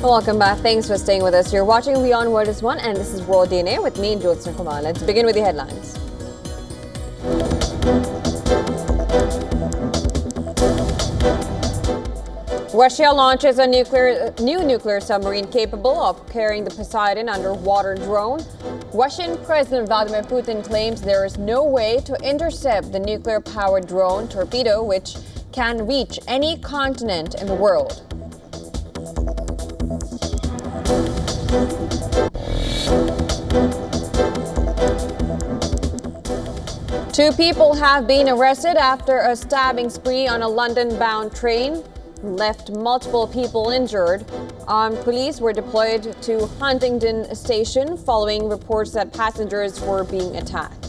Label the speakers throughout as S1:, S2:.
S1: Welcome back. Thanks for staying with us. You're watching WION World is One, and this is World DNA with me, Jyotsna Kumar. Let's begin with the headlines. Russia launches a new nuclear submarine capable of carrying the Poseidon underwater drone. Russian President Vladimir Putin claims there is no way to intercept the nuclear-powered drone torpedo, which can reach any continent in the world. Two people have been arrested after a stabbing spree on a London-bound train left multiple people injured. Armed police were deployed to Huntingdon Station following reports that passengers were being attacked.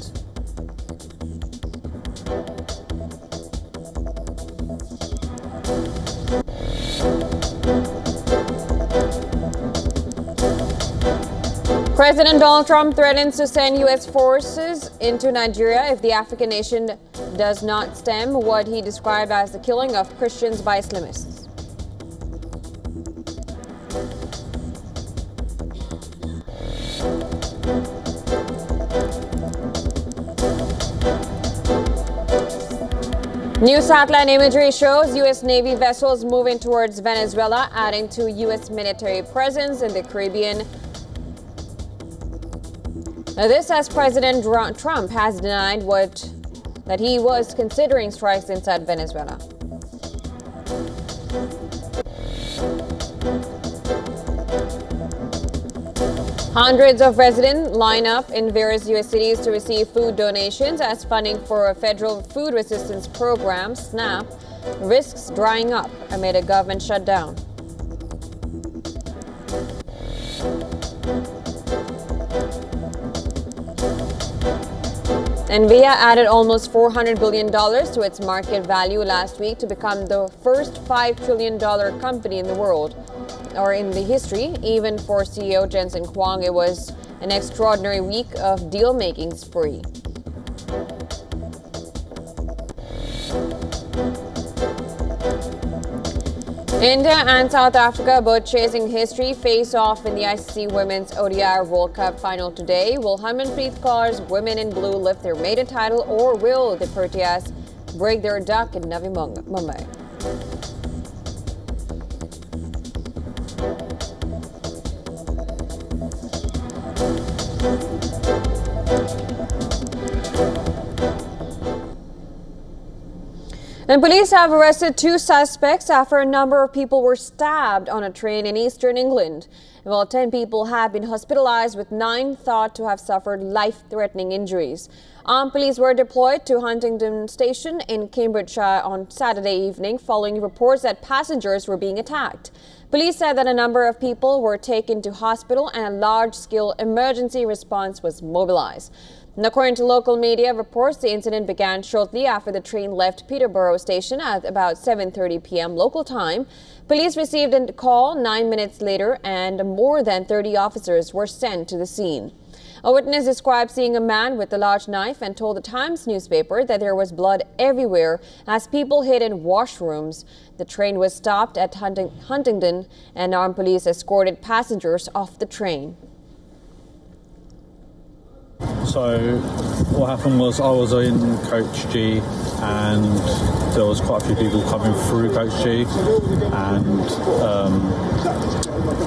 S1: President Donald Trump threatens to send U.S. forces into Nigeria if the African nation does not stem what he described as the killing of Christians by Islamists. New satellite imagery shows U.S. Navy vessels moving towards Venezuela, adding to U.S. military presence in the Caribbean. This as President Trump has denied that he was considering strikes inside Venezuela. Hundreds of residents line up in various U.S. cities to receive food donations as funding for a federal food assistance program, SNAP, risks drying up amid a government shutdown. NVIDIA added almost $400 billion to its market value last week to become the first $5 trillion company in the world, or in the history. Even for CEO Jensen Huang, it was an extraordinary week of deal-making spree. India and South Africa, both chasing history, face off in the ICC Women's ODI World Cup final today. Will Harmanpreet Kaur's Women in Blue lift their maiden title, or will the Proteas break their duck in Navi Mumbai? And police have arrested two suspects after a number of people were stabbed on a train in eastern England. While 10 people have been hospitalized, with 9 thought to have suffered life-threatening injuries. Armed police were deployed to Huntingdon Station in Cambridgeshire on Saturday evening following reports that passengers were being attacked. Police said that a number of people were taken to hospital and a large-scale emergency response was mobilized. And according to local media reports, the incident began shortly after the train left Peterborough Station at about 7:30 p.m. local time. Police received a call 9 minutes later, and more than 30 officers were sent to the scene. A witness described seeing a man with a large knife and told the Times newspaper that there was blood everywhere as people hid in washrooms. The train was stopped at Huntingdon, and armed police escorted passengers off the train.
S2: So what happened was I was in Coach G and there was quite a few people coming through Coach G, and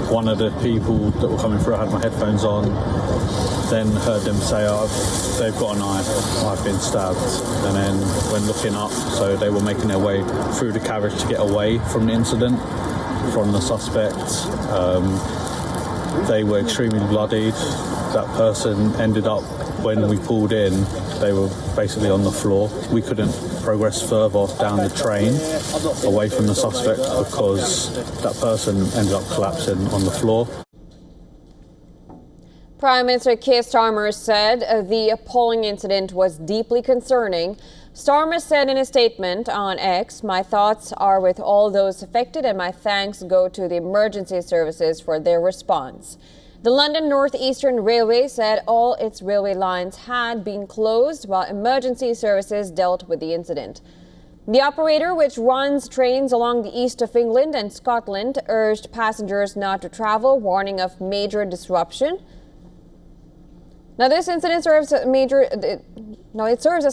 S2: one of the people that were coming through, I had my headphones on, then heard them say, they've got a knife, I've been stabbed. And then when looking up, so they were making their way through the carriage to get away from the incident, from the suspects. They were extremely bloodied. That person ended up, when we pulled in, they were basically on the floor. We couldn't progress further down the train away from the suspect because that person ended up collapsing on the floor.
S1: Prime Minister Keir Starmer said the appalling incident was deeply concerning. Starmer said in a statement on X, "My thoughts are with all those affected and my thanks go to the emergency services for their response." The London North Eastern Railway said all its railway lines had been closed while emergency services dealt with the incident. The operator, which runs trains along the east of England and Scotland, urged passengers not to travel, warning of major disruption. Now, this incident serves as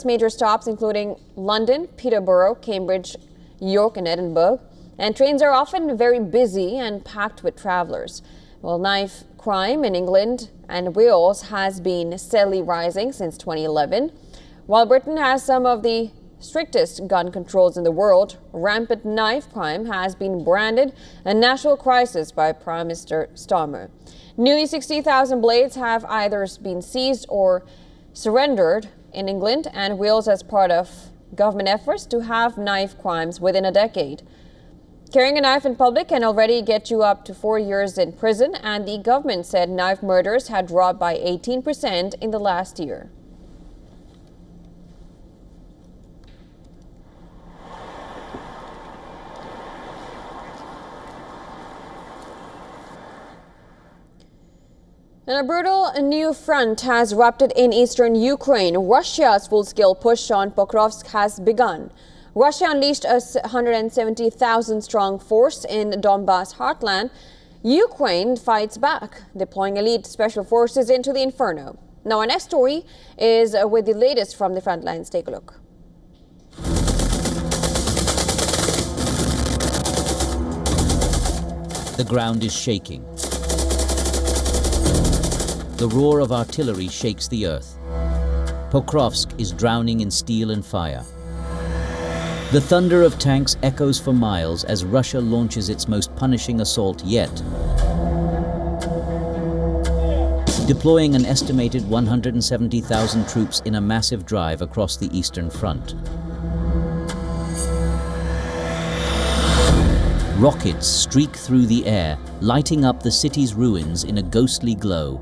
S1: major stops, including London, Peterborough, Cambridge, York, and Edinburgh. And trains are often very busy and packed with travellers. Well, knife crime in England and Wales has been steadily rising since 2011. While Britain has some of the strictest gun controls in the world, rampant knife crime has been branded a national crisis by Prime Minister Starmer. Nearly 60,000 blades have either been seized or surrendered in England and Wales as part of government efforts to have knife crimes within a decade. Carrying a knife in public can already get you up to 4 years in prison, and the government said knife murders had dropped by 18% in the last year. And a brutal new front has erupted in eastern Ukraine. Russia's full-scale push on Pokrovsk has begun. Russia unleashed a 170,000-strong force in Donbass heartland. Ukraine fights back, deploying elite special forces into the inferno. Now, our next story is with the latest from the front lines. Take a look.
S3: The ground is shaking. The roar of artillery shakes the earth. Pokrovsk is drowning in steel and fire. The thunder of tanks echoes for miles as Russia launches its most punishing assault yet, deploying an estimated 170,000 troops in a massive drive across the eastern front. Rockets streak through the air, lighting up the city's ruins in a ghostly glow.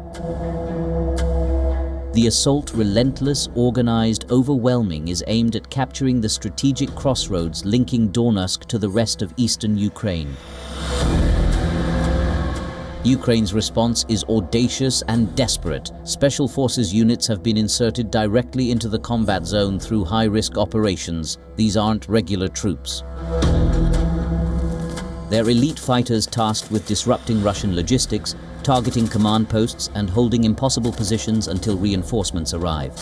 S3: The assault, relentless, organized, overwhelming, is aimed at capturing the strategic crossroads linking Donetsk to the rest of eastern Ukraine. Ukraine's response is audacious and desperate. Special forces units have been inserted directly into the combat zone through high-risk operations. These aren't regular troops. They're elite fighters tasked with disrupting Russian logistics, targeting command posts, and holding impossible positions until reinforcements arrive.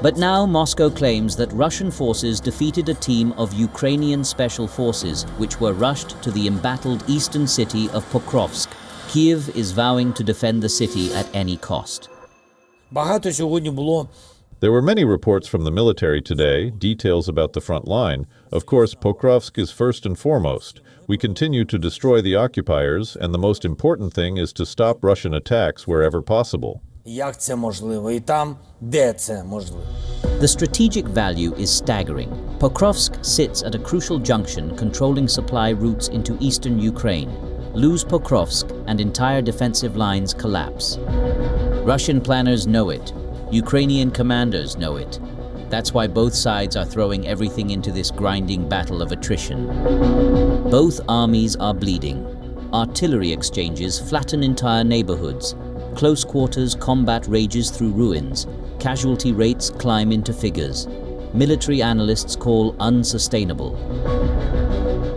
S3: But now Moscow claims that Russian forces defeated a team of Ukrainian special forces, which were rushed to the embattled eastern city of Pokrovsk. Kyiv is vowing to defend the city at any cost.
S4: There were many reports from the military today, details about the front line. Of course, Pokrovsk is first and foremost. We continue to destroy the occupiers, and the most important thing is to stop Russian attacks wherever possible.
S3: The strategic value is staggering. Pokrovsk sits at a crucial junction controlling supply routes into eastern Ukraine. Lose Pokrovsk and entire defensive lines collapse. Russian planners know it. Ukrainian commanders know it. That's why both sides are throwing everything into this grinding battle of attrition. Both armies are bleeding. Artillery exchanges flatten entire neighborhoods. Close quarters combat rages through ruins. Casualty rates climb into figures. Military analysts call unsustainable.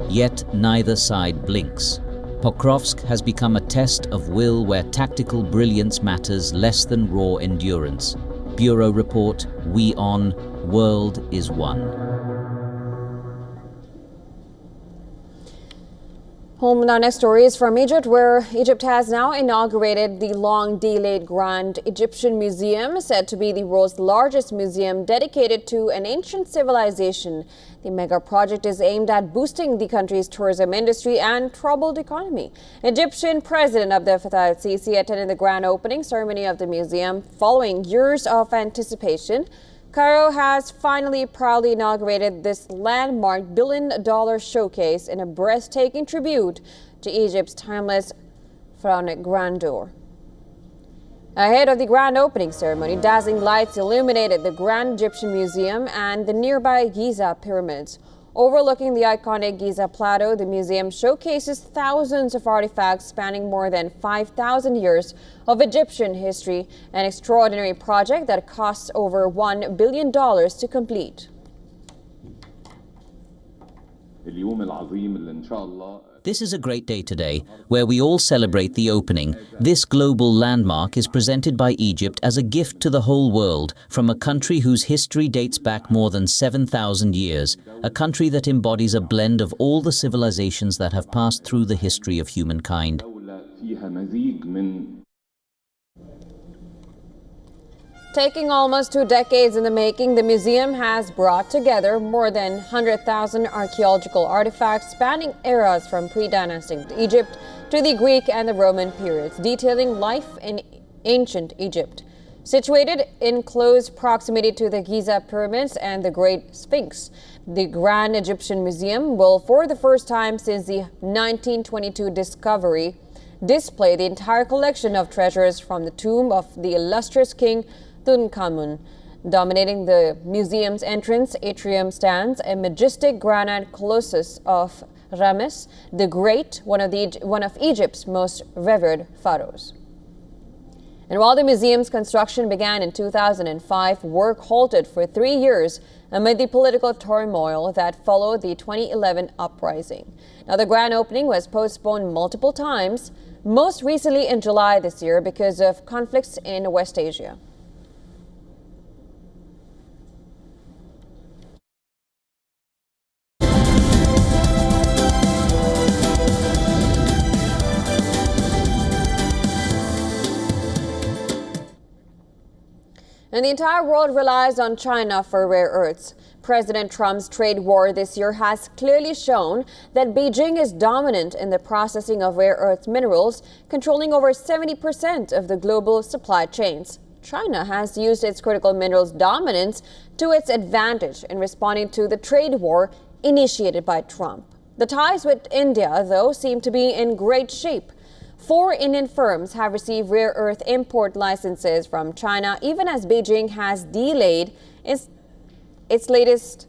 S3: Yet neither side blinks. Pokrovsk has become a test of will where tactical brilliance matters less than raw endurance. Bureau report, WION World is one.
S1: Home with our next story is from Egypt, where Egypt has now inaugurated the long-delayed Grand Egyptian Museum, said to be the world's largest museum dedicated to an ancient civilization. The mega project is aimed at boosting the country's tourism industry and troubled economy. Egyptian President Abdel Fattah el-Sisi attended the grand opening ceremony of the museum following years of anticipation. Cairo has finally proudly inaugurated this landmark billion-dollar showcase in a breathtaking tribute to Egypt's timeless pharaonic grandeur. Ahead of the grand opening ceremony, dazzling lights illuminated the Grand Egyptian Museum and the nearby Giza pyramids. Overlooking the iconic Giza Plateau, the museum showcases thousands of artifacts spanning more than 5,000 years of Egyptian history, an extraordinary project that costs over $1 billion to complete.
S5: اليوم العظيم اللي إن شاء الله.
S3: This is a great day today, where we all celebrate the opening. This global landmark is presented by Egypt as a gift to the whole world, from a country whose history dates back more than 7,000 years, a country that embodies a blend of all the civilizations that have passed through the history of humankind.
S5: دولة فيها مزيج من
S1: Taking almost 2 decades in the making, the museum has brought together more than 100,000 archaeological artifacts spanning eras from pre-dynastic Egypt to the Greek and the Roman periods, detailing life in ancient Egypt. Situated in close proximity to the Giza pyramids and the Great Sphinx, the Grand Egyptian Museum will, for the first time since the 1922 discovery, display the entire collection of treasures from the tomb of the illustrious king Tutankhamun. Dominating the museum's entrance atrium stands a majestic granite colossus of Ramses the Great, one of Egypt's most revered pharaohs. And while the museum's construction began in 2005, work halted for 3 years amid the political turmoil that followed the 2011 uprising. Now, the grand opening was postponed multiple times, most recently in July this year because of conflicts in West Asia. And the entire world relies on China for rare earths. President Trump's trade war this year has clearly shown that Beijing is dominant in the processing of rare earth minerals, controlling over 70% of the global supply chains. China has used its critical minerals dominance to its advantage in responding to the trade war initiated by Trump. The ties with India, though, seem to be in great shape. 4 Indian firms have received rare earth import licenses from China, even as Beijing has delayed its latest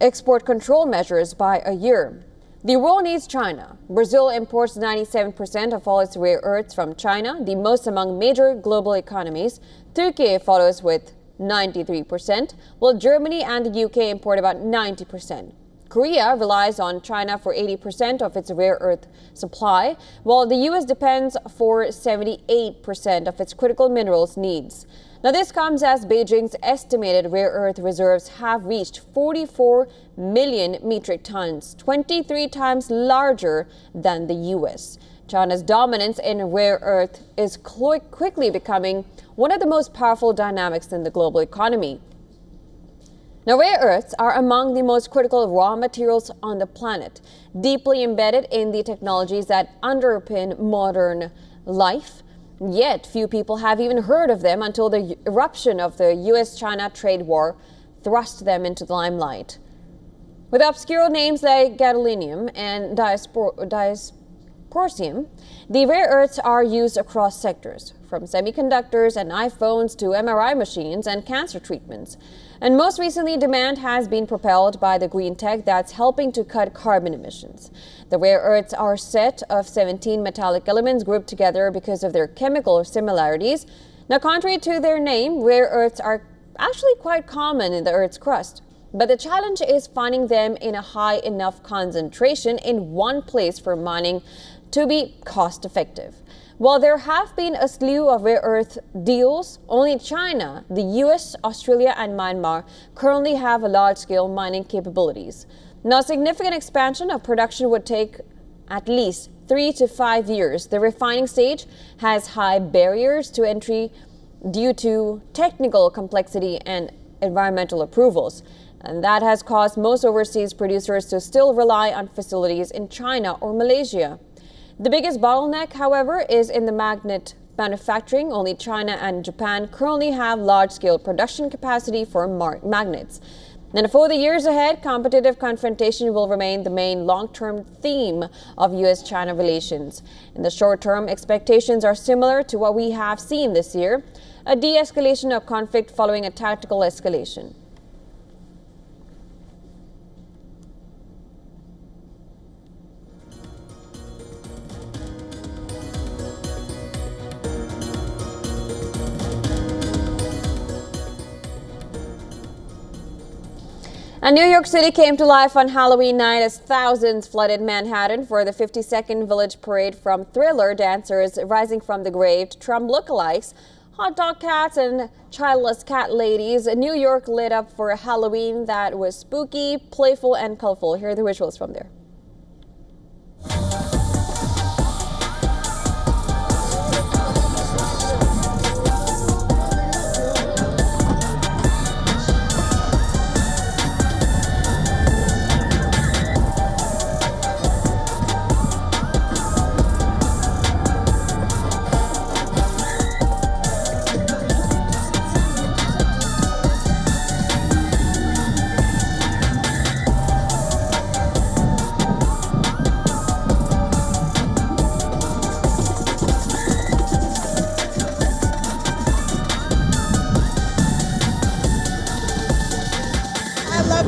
S1: export control measures by a year. The world needs China. Brazil imports 97% of all its rare earths from China, the most among major global economies. Turkey follows with 93%, while Germany and the UK import about 90%. Korea relies on China for 80% of its rare earth supply, while the U.S. depends for 78% of its critical minerals needs. Now, this comes as Beijing's estimated rare earth reserves have reached 44 million metric tons, 23 times larger than the U.S. China's dominance in rare earth is quickly becoming one of the most powerful dynamics in the global economy. Now, rare earths are among the most critical raw materials on the planet, deeply embedded in the technologies that underpin modern life. Yet, few people have even heard of them until the eruption of the U.S.-China trade war thrust them into the limelight. With obscure names like gadolinium and dysprosium, the rare earths are used across sectors, from semiconductors and iPhones to MRI machines and cancer treatments. And most recently, demand has been propelled by the green tech that's helping to cut carbon emissions. The rare earths are a set of 17 metallic elements grouped together because of their chemical similarities. Now, contrary to their name, rare earths are actually quite common in the Earth's crust. But the challenge is finding them in a high enough concentration in one place for mining to be cost effective. While there have been a slew of rare earth deals, only China, the US, Australia and Myanmar currently have large-scale mining capabilities. Now, significant expansion of production would take at least 3 to 5 years. The refining stage has high barriers to entry due to technical complexity and environmental approvals. And that has caused most overseas producers to still rely on facilities in China or Malaysia. The biggest bottleneck, however, is in the magnet manufacturing. Only China and Japan currently have large-scale production capacity for magnets. And for the years ahead, competitive confrontation will remain the main long-term theme of U.S.-China relations. In the short term, expectations are similar to what we have seen this year, a de-escalation of conflict following a tactical escalation. And New York City came to life on Halloween night as thousands flooded Manhattan for the 52nd Village Parade, from Thriller dancers rising from the grave to Trump lookalikes, hot dog cats and childless cat ladies. New York lit up for a Halloween that was spooky, playful and colorful. Here are the visuals from there.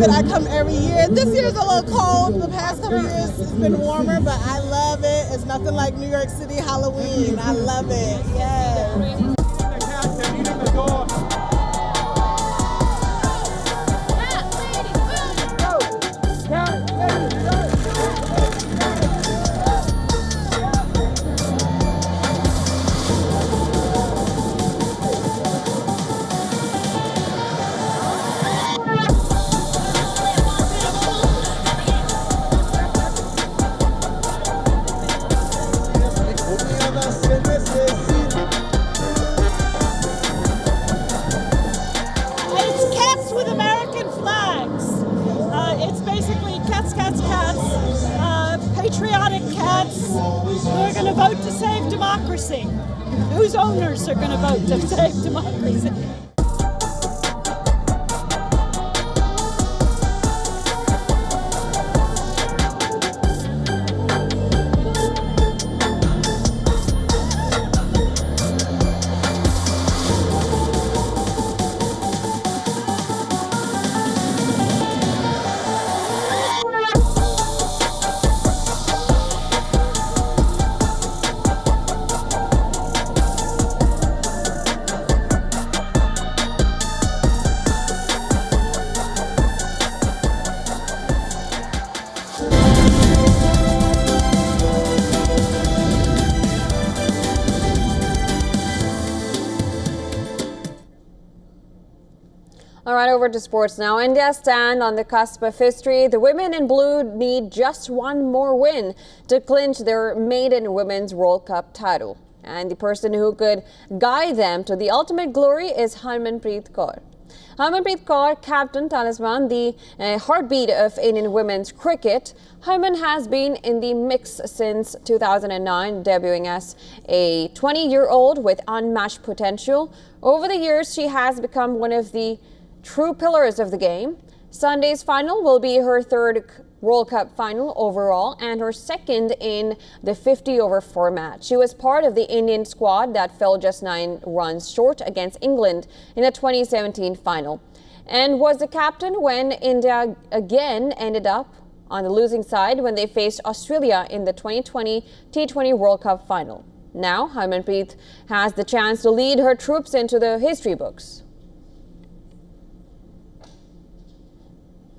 S6: I come every year. This year's a little cold. The past couple years it's been warmer, but I love it. It's nothing like New York City Halloween. I love it. Yes.
S7: Patriotic cats who are going to vote to save democracy, whose owners are going to vote to save democracy.
S1: All right, over to sports now. India stand on the cusp of history. The women in blue need just one more win to clinch their maiden Women's World Cup title. And the person who could guide them to the ultimate glory is Harmanpreet Kaur. Harmanpreet Kaur, captain talisman, the heartbeat of Indian women's cricket. Harman has been in the mix since 2009, debuting as a 20-year-old with unmatched potential. Over the years, she has become one of the true pillars of the game. Sunday's final will be her third World Cup final overall and her second in the 50-over format. She was part of the Indian squad that fell just 9 runs short against England in the 2017 final, and was the captain when India again ended up on the losing side when they faced Australia in the 2020 T20 World Cup final. Now, Harmanpreet has the chance to lead her troops into the history books.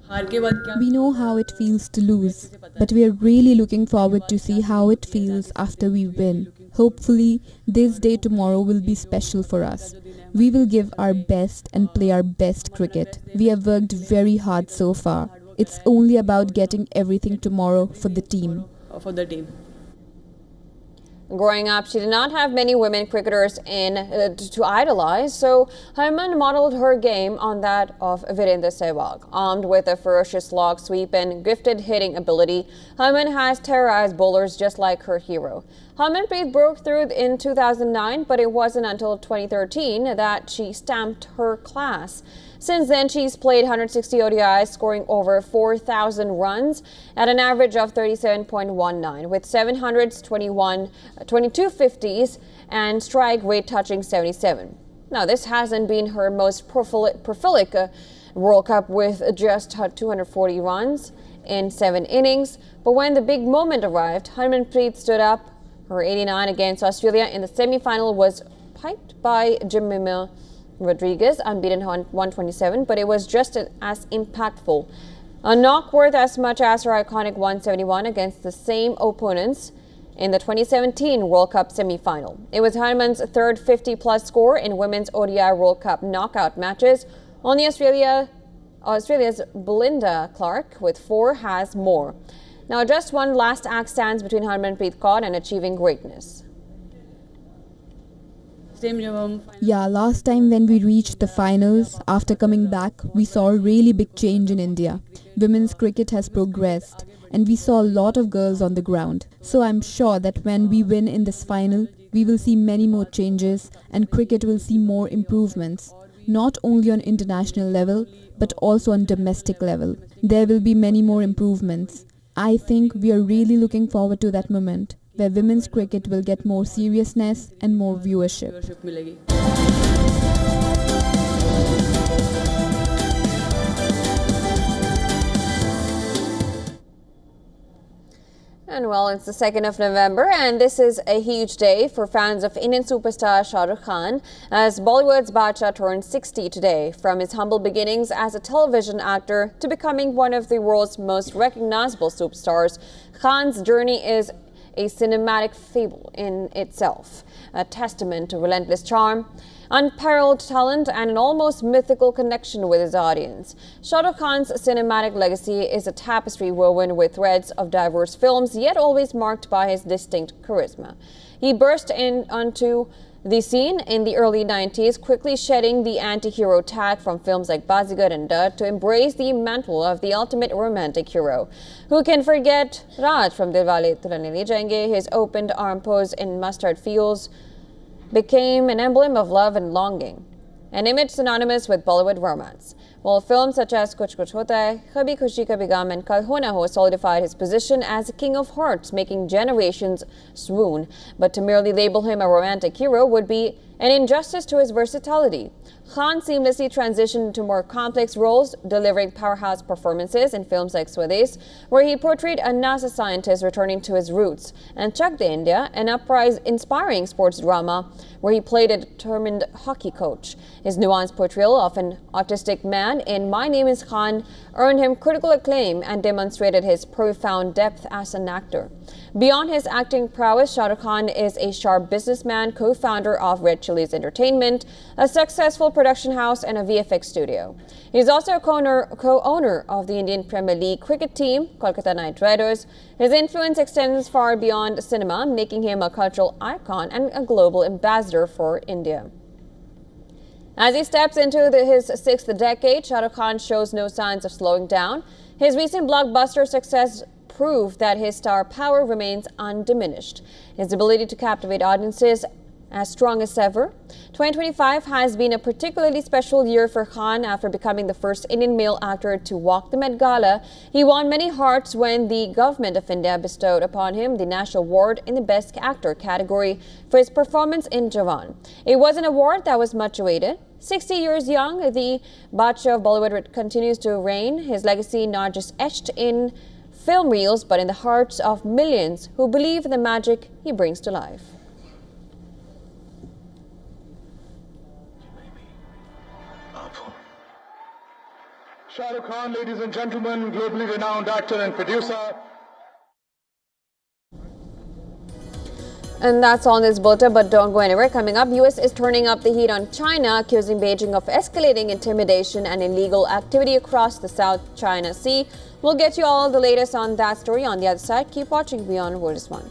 S8: We know how it feels to lose, but we are really looking forward to see how it feels after we win. Hopefully, this day tomorrow will be special for us. We will give our best and play our best cricket. We have worked very hard so far. It's only about getting everything tomorrow for the team.
S1: Growing up, she did not have many women cricketers to idolize, so Harman modeled her game on that of Virendra Sehwag. Armed with a ferocious log sweep and gifted hitting ability, Harman has terrorized bowlers just like her hero. Harmanpreet broke through in 2009, but it wasn't until 2013 that she stamped her class. Since then, she's played 160 ODIs, scoring over 4,000 runs at an average of 37.19, with 700s, 22 50s, and strike rate touching 77. Now, this hasn't been her most prolific World Cup, with just 240 runs in 7 innings. But when the big moment arrived, Harmanpreet stood up. Her 89 against Australia in the semi-final was piped by Jemima Rodriguez unbeaten on 127, but it was just as impactful. A knock worth as much as her iconic 171 against the same opponents in the 2017 World Cup semi-final. It was Hanuman's third 50-plus score in women's ODI World Cup knockout matches. Only Australia's Belinda Clark with 4 has more. Now just one last act stands between Harmanpreet Kaur and achieving greatness.
S8: Yeah, last time when we reached the finals, after coming back, we saw a really big change in India. Women's cricket has progressed and we saw a lot of girls on the ground. So I'm sure that when we win in this final, we will see many more changes and cricket will see more improvements. Not only on international level, but also on domestic level. There will be many more improvements. I think we are really looking forward to that moment, where women's cricket will get more seriousness and more viewership.
S1: And well, it's the 2nd of November, and this is a huge day for fans of Indian superstar Shah Rukh Khan, as Bollywood's Badshah turned 60 today. From his humble beginnings as a television actor to becoming one of the world's most recognizable superstars, Khan's journey is a cinematic fable in itself, a testament to relentless charm, unparalleled talent, and an almost mythical connection with his audience. Shah Rukh Khan's cinematic legacy is a tapestry woven with threads of diverse films, yet always marked by his distinct charisma. He burst onto the scene in the early 90s, quickly shedding the anti-hero tag from films like Bazigar and Dutt to embrace the mantle of the ultimate romantic hero. Who can forget Raj from Dilwale Dulhania Le Jayenge? His opened arm pose in Mustard Fields became an emblem of love and longing, an image synonymous with Bollywood romance. While films such as Kuch Kuch Hota Hai, Kabhi Khushi Kabhi Gham and Kal Ho Na Ho solidified his position as a king of hearts, making generations swoon. But to merely label him a romantic hero would be an injustice to his versatility. Khan seamlessly transitioned to more complex roles, delivering powerhouse performances in films like Swades, where he portrayed a NASA scientist returning to his roots, and Chak De India, an uprise-inspiring sports drama, where he played a determined hockey coach. His nuanced portrayal of an autistic man in My Name is Khan earned him critical acclaim and demonstrated his profound depth as an actor. Beyond his acting prowess, Shah Rukh Khan is a sharp businessman, co-founder of Red Chillies Entertainment, a successful production house and a VFX studio. He is also a co-owner of the Indian Premier League cricket team, Kolkata Knight Riders. His influence extends far beyond cinema, making him a cultural icon and a global ambassador for India. As he steps into his 6th decade, Shah Rukh Khan shows no signs of slowing down. His recent blockbuster success proved that his star power remains undiminished. His ability to captivate audiences as strong as ever. 2025 has been a particularly special year for Khan after becoming the first Indian male actor to walk the Met Gala. He won many hearts when the Government of India bestowed upon him the National Award in the Best Actor category for his performance in Jawan. It was an award that was much awaited. 60 years young, the Badshah of Bollywood continues to reign, his legacy not just etched in film reels, but in the hearts of millions who believe in the magic he brings to life.
S9: Shah Rukh Khan, ladies and gentlemen, globally renowned actor and producer.
S1: And that's all in this bulletin, but don't go anywhere. Coming up, US is turning up the heat on China, accusing Beijing of escalating intimidation and illegal activity across the South China Sea. We'll get you all the latest on that story on the other side. Keep watching WION World is One.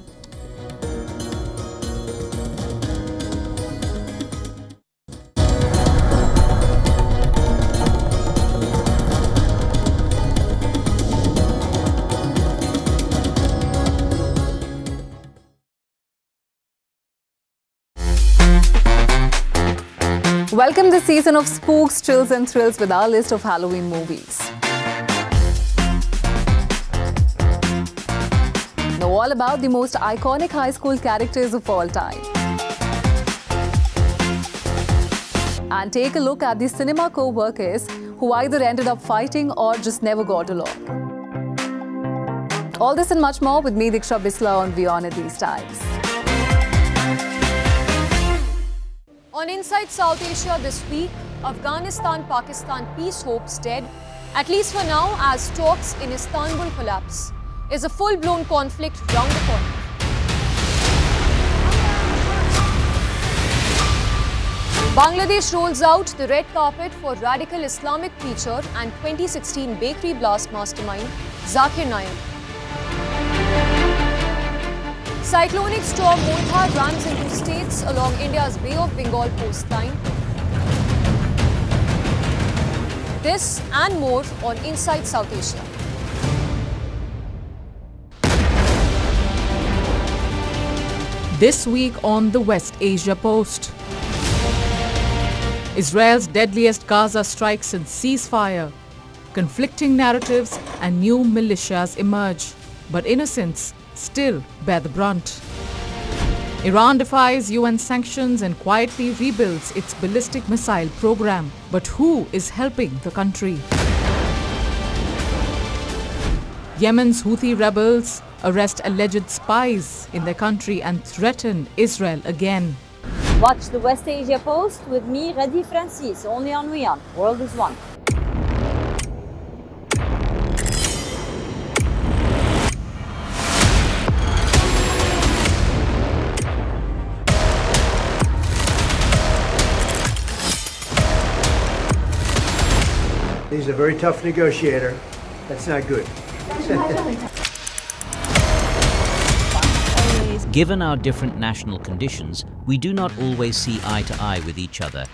S10: Welcome this season of spooks, chills and thrills with our list of Halloween movies. Know all about the most iconic high school characters of all time. And take a look at the cinema co-workers who either ended up fighting or just never got along. All this and much more with me, Diksha Bisla, on WION at these times.
S1: On Inside South Asia this week, Afghanistan-Pakistan peace hopes dead, at least for now, as talks in Istanbul collapse. Is a full-blown conflict round the corner? Bangladesh rolls out the red carpet for radical Islamic preacher and 2016 bakery blast mastermind Zakir Naik. Cyclonic storm Montha rams into states along India's Bay of Bengal coastline. This and more on Inside South Asia.
S11: This week on the West Asia Post. Israel's deadliest Gaza strike since ceasefire. Conflicting narratives and new militias emerge, but innocents still bear the brunt. Iran defies UN sanctions and quietly rebuilds its ballistic missile program. But who is helping the country? Yemen's Houthi rebels arrest alleged spies in their country and threaten Israel again.
S12: Watch the West Asia Post with me, Radi Francis, only on WION. World is one.
S13: He's a very tough negotiator. That's not good.
S3: Given our different national conditions, we do not always see eye to eye with each other.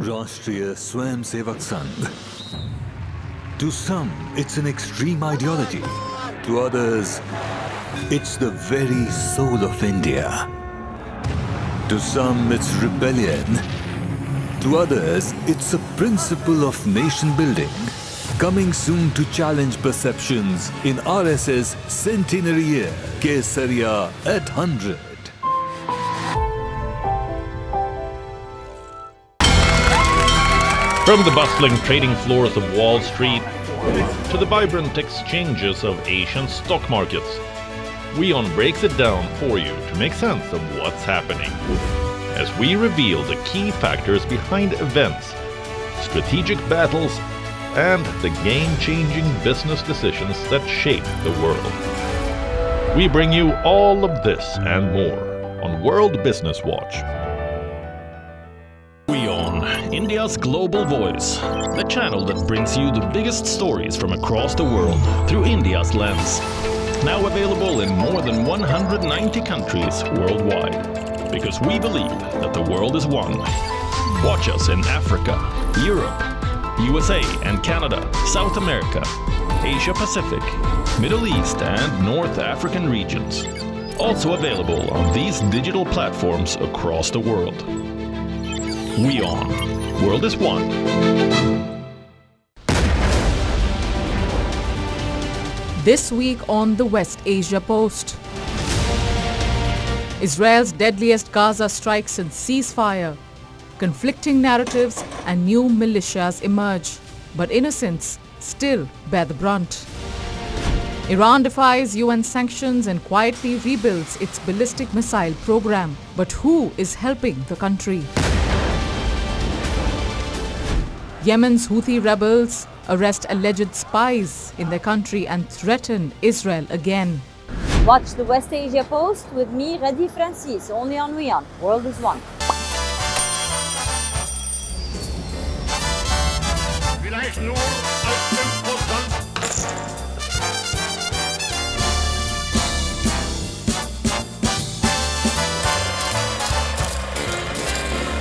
S14: Rashtriya Swayamsevak Sangh. To some, it's an extreme ideology. To others, it's the very soul of India. To some, it's rebellion. To others, it's a principle of nation building. Coming soon to challenge perceptions in RSS centenary year, Kesariya at 100.
S15: From the bustling trading floors of Wall Street to the vibrant exchanges of Asian stock markets, WION breaks it down for you to make sense of what's happening. As we reveal the key factors behind events, strategic battles, and the game-changing business decisions that shape the world. We bring you all of this and more on World Business Watch. WION, India's global voice, the channel that brings you the biggest stories from across the world through India's lens. Now available in more than 190 countries worldwide. Because we believe that the world is one. Watch us in Africa, Europe, USA and Canada, South America, Asia Pacific, Middle East and North African regions. Also available on these digital platforms across the world. WION. World is one.
S11: This week on the West Asia Post. Israel's deadliest Gaza strike since ceasefire. Conflicting narratives and new militias emerge, but innocents still bear the brunt. Iran defies UN sanctions and quietly rebuilds its ballistic missile program. But who is helping the country? Yemen's Houthi rebels arrest alleged spies in their country and threaten Israel again.
S12: Watch the West Asia Post with me, Radi Francis, only on WION. World is one.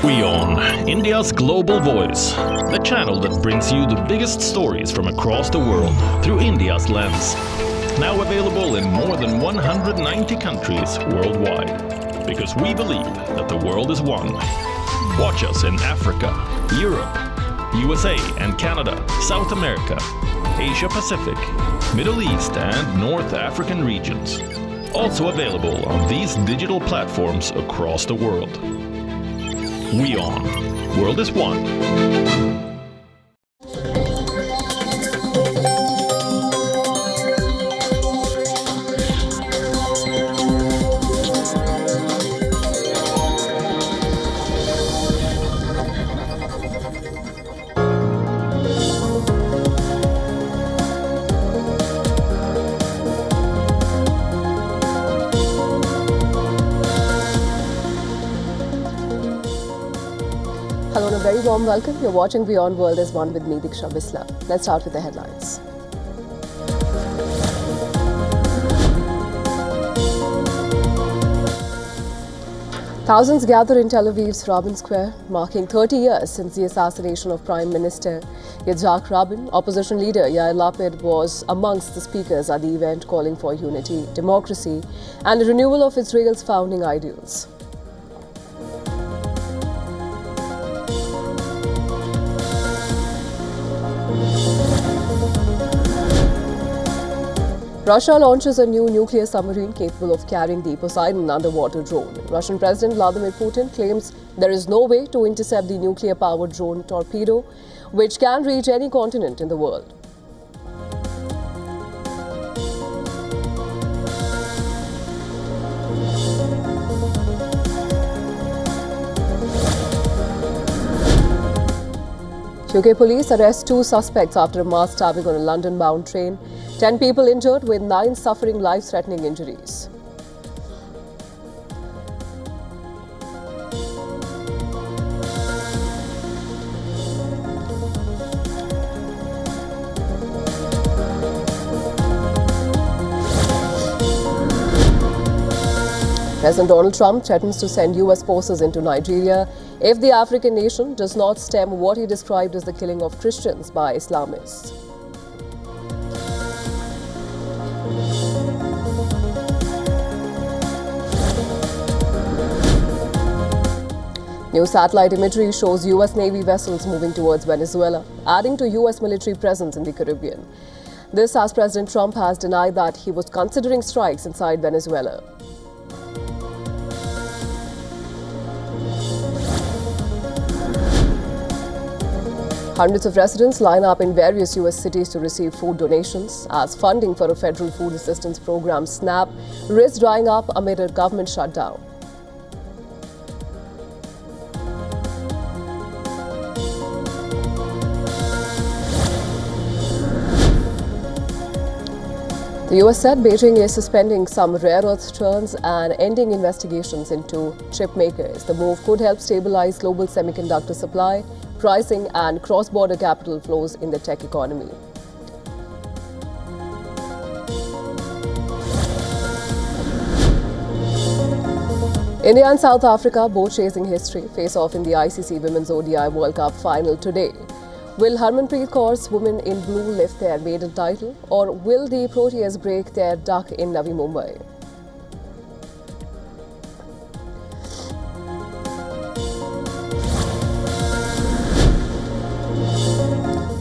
S15: WION, India's global voice, the channel that brings you the biggest stories from across the world through India's lens. Now available in more than 190 countries worldwide. Because we believe that the world is one. Watch us in Africa, Europe, USA and Canada, South America, Asia Pacific, Middle East and North African regions. Also available on these digital platforms across the world. WION. World is One.
S16: Hello and a very warm welcome. You're watching WION World is One with me, Diksha Bisla. Let's start with the headlines. Thousands gather in Tel Aviv's Rabin Square, marking 30 years since the assassination of Prime Minister Yitzhak Rabin. Opposition leader Yair Lapid was amongst the speakers at the event, calling for unity, democracy and the renewal of Israel's founding ideals. Russia launches a new nuclear submarine capable of carrying the Poseidon underwater drone. Russian President Vladimir Putin claims there is no way to intercept the nuclear-powered drone Torpedo, which can reach any continent in the world. UK police arrest 2 suspects after a mass stabbing on a London-bound train. 10 people injured, with 9 suffering life-threatening injuries. President Donald Trump threatens to send US forces into Nigeria if the African nation does not stem what he described as the killing of Christians by Islamists. New satellite imagery shows US Navy vessels moving towards Venezuela, adding to US military presence in the Caribbean. This as President Trump has denied that he was considering strikes inside Venezuela. Hundreds of residents line up in various US cities to receive food donations as funding for a federal food assistance program, SNAP, risks drying up amid a government shutdown. The US said Beijing is suspending some rare earth churns and ending investigations into chip makers. The move could help stabilize global semiconductor supply, pricing and cross-border capital flows in the tech economy. India and South Africa, both chasing history, face off in the ICC Women's ODI World Cup final today. Will Harmanpreet Kaur's women in blue lift their maiden title, or will the Proteas break their duck in Navi Mumbai?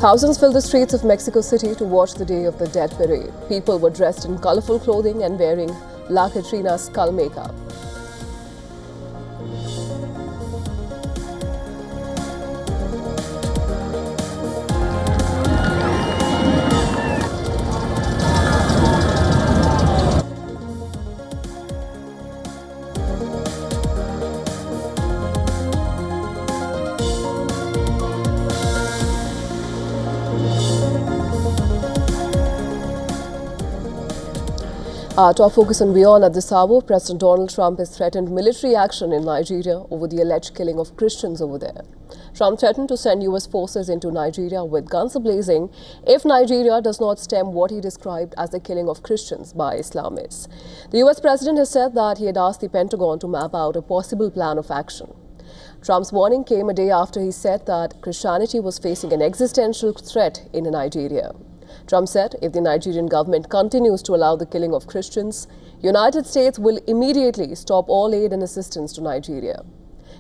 S16: Thousands filled the streets of Mexico City to watch the Day of the Dead parade. People were dressed in colorful clothing and wearing La Catrina skull makeup. To our focus on WION at this hour, President Donald Trump has threatened military action in Nigeria over the alleged killing of Christians over there. Trump threatened to send US forces into Nigeria with guns a-blazing if Nigeria does not stem what he described as the killing of Christians by Islamists. The US president has said that he had asked the Pentagon to map out a possible plan of action. Trump's warning came a day after he said that Christianity was facing an existential threat in Nigeria. Trump said if the Nigerian government continues to allow the killing of Christians, United States will immediately stop all aid and assistance to Nigeria.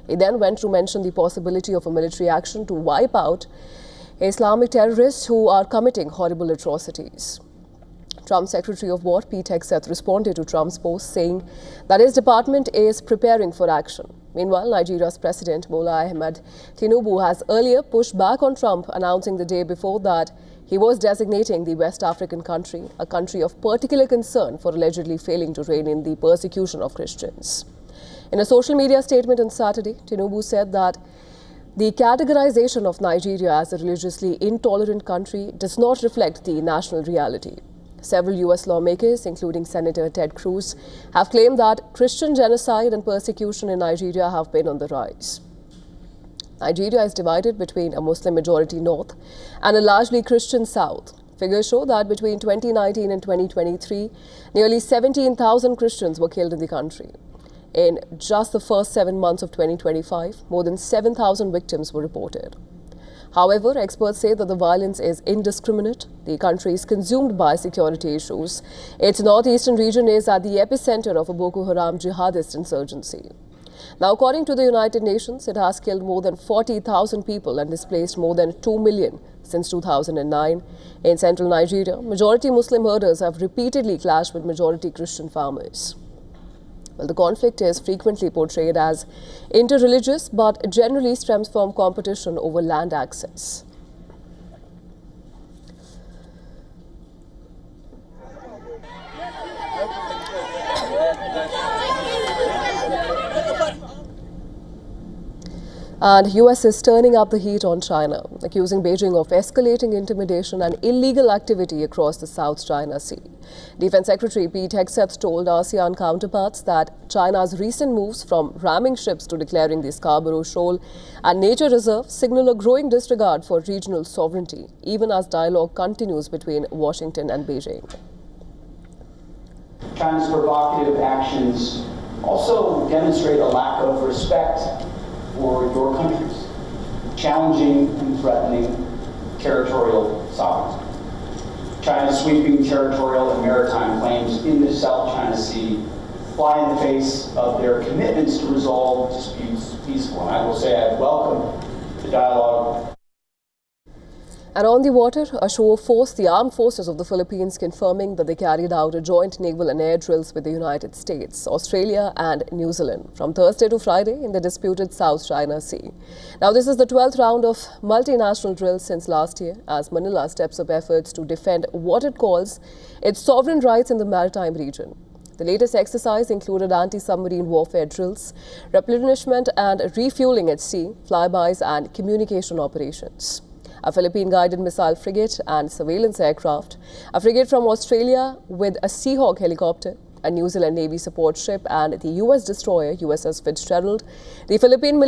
S16: He then went to mention the possibility of a military action to wipe out Islamic terrorists who are committing horrible atrocities. Trump's Secretary of War, Pete Hegseth, responded to Trump's post, saying that his department is preparing for action. Meanwhile, Nigeria's President Bola Ahmed Tinubu has earlier pushed back on Trump, announcing the day before that he was designating the West African country a country of particular concern for allegedly failing to rein in the persecution of Christians. In a social media statement on Saturday, Tinubu said that the categorization of Nigeria as a religiously intolerant country does not reflect the national reality. Several U.S. lawmakers, including Senator Ted Cruz, have claimed that Christian genocide and persecution in Nigeria have been on the rise. Nigeria is divided between a Muslim-majority north and a largely Christian south. Figures show that between 2019 and 2023, nearly 17,000 Christians were killed in the country. In just the first 7 months of 2025, more than 7,000 victims were reported. However, experts say that the violence is indiscriminate. The country is consumed by security issues. Its northeastern region is at the epicenter of a Boko Haram jihadist insurgency. Now, according to the United Nations, it has killed more than 40,000 people and displaced more than 2 million since 2009. In central Nigeria, majority Muslim herders have repeatedly clashed with majority Christian farmers. Well, the conflict is frequently portrayed as interreligious, but generally stems from competition over land access. And US is turning up the heat on China, accusing Beijing of escalating intimidation and illegal activity across the South China Sea. Defense Secretary Pete Hegseth told ASEAN counterparts that China's recent moves from ramming ships to declaring the Scarborough Shoal and nature reserve signal a growing disregard for regional sovereignty, even as dialogue continues between Washington and Beijing.
S17: China's provocative actions also demonstrate a lack of respect for your countries, challenging and threatening territorial sovereignty. China's sweeping territorial and maritime claims in the South China Sea fly in the face of their commitments to resolve disputes peacefully. And I will say I welcome the dialogue.
S16: And on the water, a show of force, the armed forces of the Philippines confirming that they carried out a joint naval and air drills with the United States, Australia and New Zealand from Thursday to Friday in the disputed South China Sea. Now, this is the 12th round of multinational drills since last year as Manila steps up efforts to defend what it calls its sovereign rights in the maritime region. The latest exercise included anti-submarine warfare drills, replenishment and refueling at sea, flybys and communication operations. A Philippine-guided missile frigate and surveillance aircraft, a frigate from Australia with a Seahawk helicopter, a New Zealand Navy support ship and the US destroyer USS Fitzgerald. The Philippine military